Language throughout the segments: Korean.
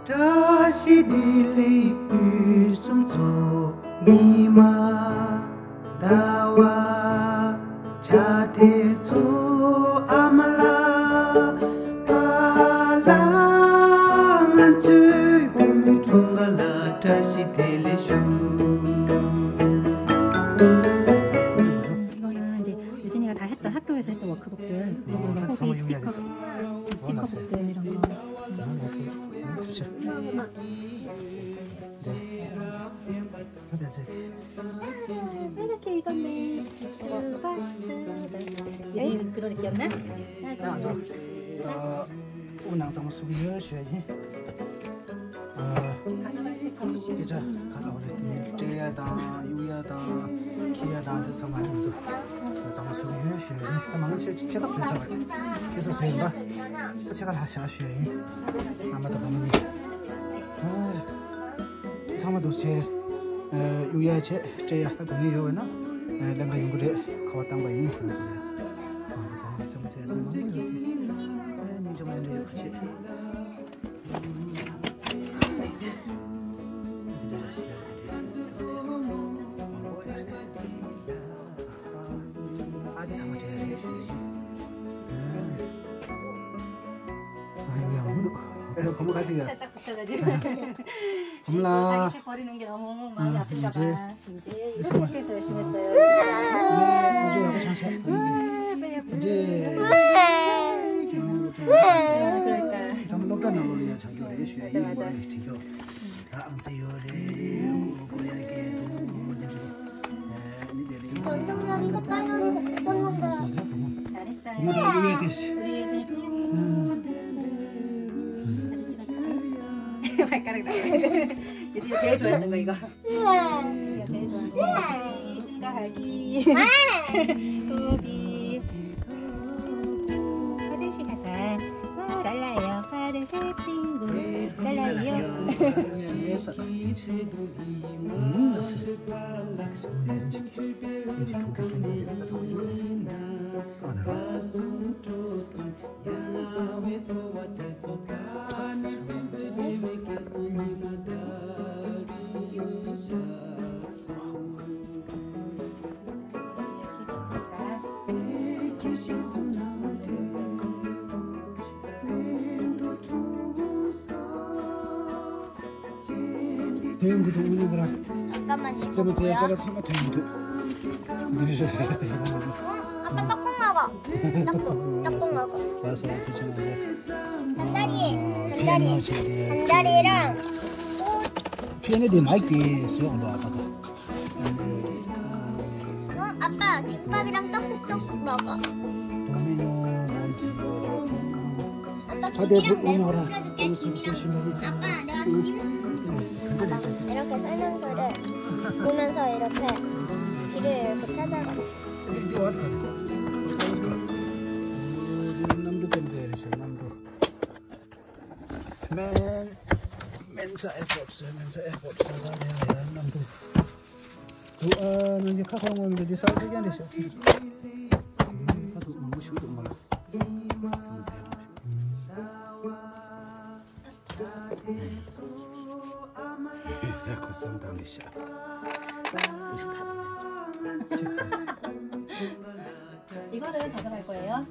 다시 딜리 웃음소 미마 다와 자대조 아말라 발랑한 줄 오늘 통갈라 다시 딜리슈. 이거는 이제 유진이가 다 했던 학교에서 했던 워크북들, 그리고 호비 스티커북들 이런 거. 그렇죠. 네. 이렇게 익었네. 유진이 그런 애 기억나? 운항怎么属于学习？这这，看到的这也当，有也当，K也当，这什么样子？怎么属于学习？他忙去接到学校了，就是学吧，他去个哪下学习？俺们都不能。他们都是有也去，这呀，他公里有呢，两个用过的，考当白银这样子的。这个怎么这样？你怎么这样去？고무 가지고. 살짝 붙여가지고. 고무라. 책 버리는 게 너무 마음이 아픈가 봐. 이제 이렇게 해서 열심히 했어요. 네, 먼저 하고 장사. 이제. 그러니까.咱们老站那里也常有的学英语的提高，他俺这有的过来给都你得领。잘했어요. 이거 이거 되지. 우리 발가락 나. 유진이 제일 좋아했던 거 이거. 유진이가 제일 좋아하는 거. 가기. 호비. 화장실 가자. 와 랄라예요. 화장실 친구. 랄라예요. 대형부 좀 올리거라. 잠깐만 이거 저번 주에 뭐야? 저래 참아 대형부. 아빠 떡국 먹어. 떡국 먹어. 와서 드시는데. 단다리. 피아노치네. 단다리랑 피아노도 많이 수영도 아빠도. 아빠 김밥이랑 떡국 먹어. 도메노 뭔지요. 아빠 다들 오너라. 좀 소심하게. 아빠 내가 김 이렇게 설명서를 보면서 이렇게 길을 이렇게 찾아가. 이제 와도 가니까. 남도 때문에 이러셔. 남도. 맨사 에어포트 가야 남도. 또 이제 카카오는 이제 싸우게 안 되셔. 가도 너무 쉬우도 말아. 이거는 가져갈 거예요.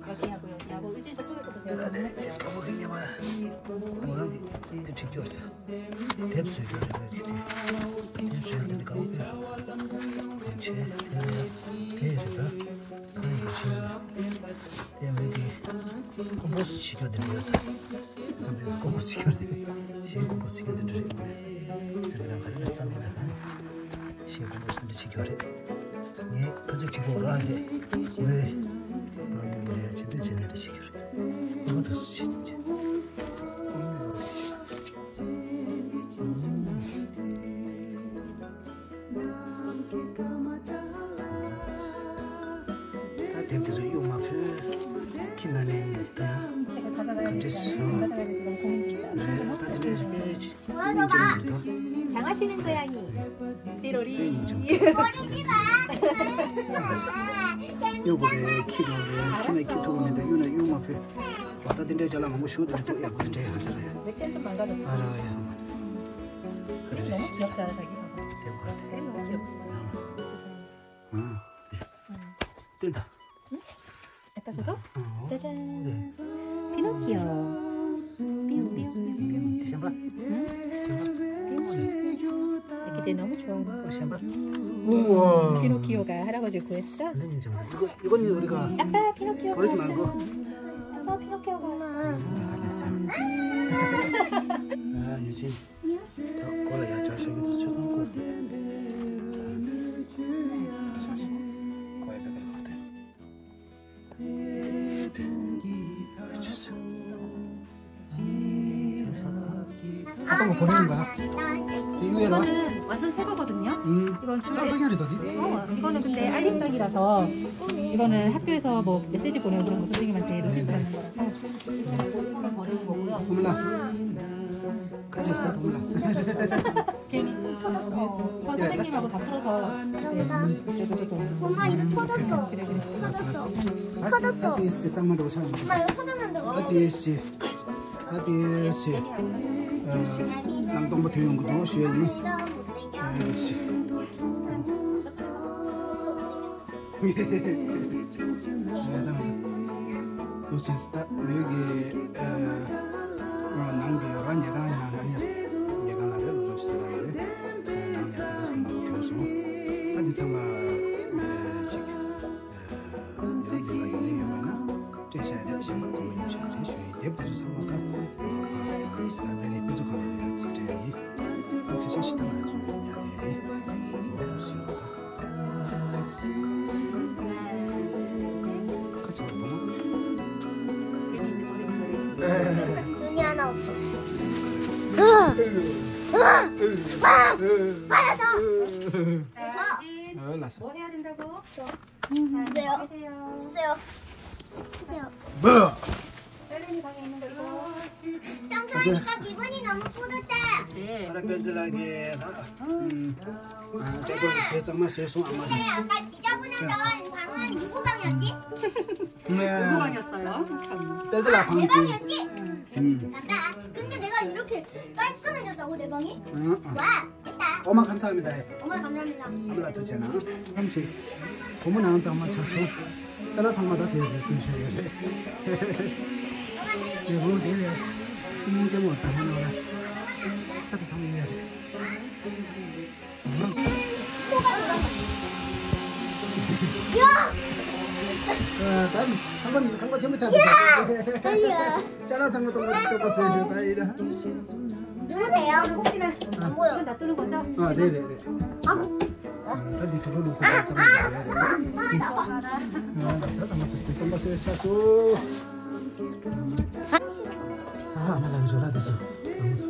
여기하고 여기하고 이제 저쪽에서도 제가 했어요. 예, 프로젝트 보러 하는데 왜 우리 집에 지내는 시기로 이것도 쓰지 이제. 다 템트도 이용만 표 기나네 있다. 제가 가져가야 그랬어. 가져가야지 너무 고민이다. 그래, 다들 집에 도와줘봐. 장하시는 고양이 띠로리. 버리지 마. 요번에 키로에 키네 키토는데 유나 유마페 왔다 근데 잘 먹고 쉬어도 또 야, 근데 하잖아요. 맥주는 좀 망가졌어. 알아요. 너무 귀엽지 않아, 자기? 대박. 너무 귀엽지. 뜬다. 아까 그거? 짜잔. 네. 피노키오. 삐용삐용. 셴바. 애기들 너무 좋아하는 거. 셴바. 우와. 피노키오가 할아버지를 구했어? 이건 우리가 아빠 피노키오 버리지 구했어. 말고. 아빠 피노키오 구했어. 알겠어요. 아, 유진. 더 골라야 잘 생겨도 쳐서 고. 거의 백일 것 같아요. 어떤 거 버리는 거야? 이거 해라. 이거는 완전 새 거거든요. 이건 주에 쌍쌍이리더니? 이거는 근데 알림장이라서 이거는 학교에서 뭐 메시지 보내고 그런 거 선생님한테 노티스하는 거라서 이건 버리는 거고요. 몰라. 같이 있다 몰라. 괜히 터졌어. 선생님하고 다 풀어서 엄마 이거 터졌어. 그래. 터졌어. 어디 씨 짱만으로 차. 엄마 이거 터졌는데 뭐? 어디 씨. 남동부 대용구도 쉬어요. 씨. 도시스타 여기 낭비여란 예강이 나냐 예강을 로조시라는데 낭비야 되겠어 막 되어서 다들 상마 지금 여기가 유명하나 제시하는 신발 좀 유시하는 수이 대부분 상마가 나를 부족하는 데 진짜 이렇게 시스템을 좀 해야 돼. 뭐였을까? 같이 보면 눈이 하나 없어. 났어. 뭐 해야 된다고? 주세요. 주세요. 주세요. 주세요. 뭐? 셀린이 방에 있는 거 이거. 평소하니까 기분이 너무 뿌듯해. 아라 벤슬하게 저거 대장만 세수 안 맞아. 근데 아까 지저분하던 방은 누구 방이었지? 네. 누구 방이었어요? 참. 벤슬아 내 방지. 방이었지? 아까 근데 내가 이렇게 깔끔해졌다고 내 방이? 와, 됐다. 엄마 감사합니다. 엄마 감사합니다. 아무나 두잖아. 함치. 고문 안 장마 쳤어. 잘라 장마다 대를 분셔야 돼. 이거 내려. 이제 뭐 어떤 거야? 하도 상해야 돼. 야! 난 한번 전부 찾아. 잘라 장마 동거 또 봤어요. 나 이래. 누구세요? 혹시나 안 보여. 이건 놔두는 거죠? 아, 네네네. 다들 들어놓으세요. 다 담았을 때 똥밭에 차수. 아, 말랑 졸라 되죠. 담았어.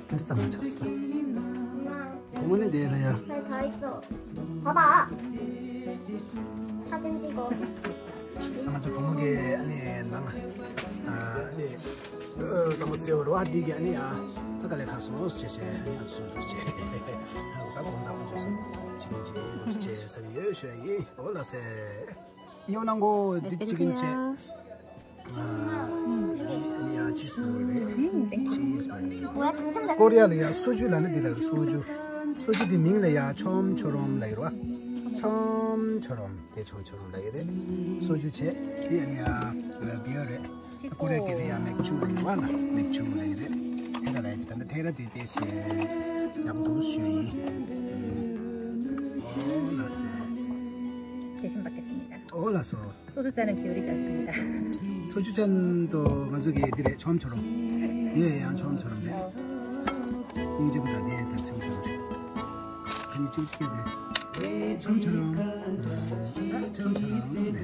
들싸만 찼어. 부모님 내려야. 다 있어. 봐봐. 사진 찍어. 아마 저 부모게 아니 나가. 아니 너무 세월호 하디게 아니야. 아까래 가서 세세 아니야 수도시. 하고 온다고 줘서 지금지 도시체 서리 여셔이 올라세. 요난고 뒤치긴체. 아니야 치즈볼에. 치즈볼. 뭐야 당첨자? 코리아리아 소주라는 데라 소주. 소주디 밍래야 처음처럼 라이로와. 처음처럼 대처음처럼 라이래. 소주체 이 아니야 비어래. 고래끼리야 맥주 라이와나 맥주 라이래. 해가 라이래. 근데 테라 디데시 남도 수이. 올라세. 대신 받겠습니다. 올라서. 소주잔은 기울이지 않습니다. 소주잔도 만족이 애들의 처음처럼. 예, 처음처럼 돼. 이제보다 네 처음처럼. 아니 찜치게 돼. 처음처럼. 처음처럼. 네.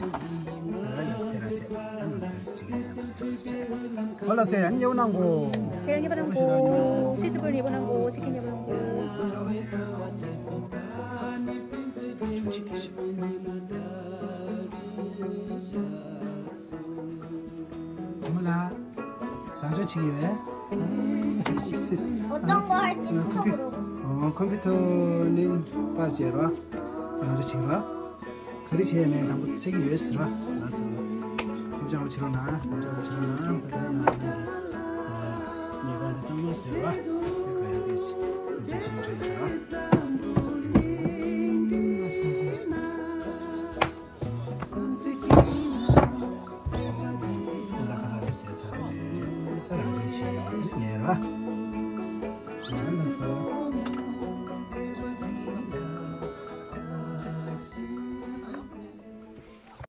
라스테라체. 라스테라체 지금. 올라세 안 예원한고. 계란 입어놓고 치즈볼 입어놓고 치킨 입어놓고. 몰라. 남자친구에. 어떤 거 할지 톡으로. 컴퓨터는 빠르지로. 아주 지루하 그리 지혜네 남부 책이 유에스라 나서 요즘 지루나 요즘 지루나 다들 얘가 장면스요 와 그거야 됐어 이제 진짜이스라 얘라 만났어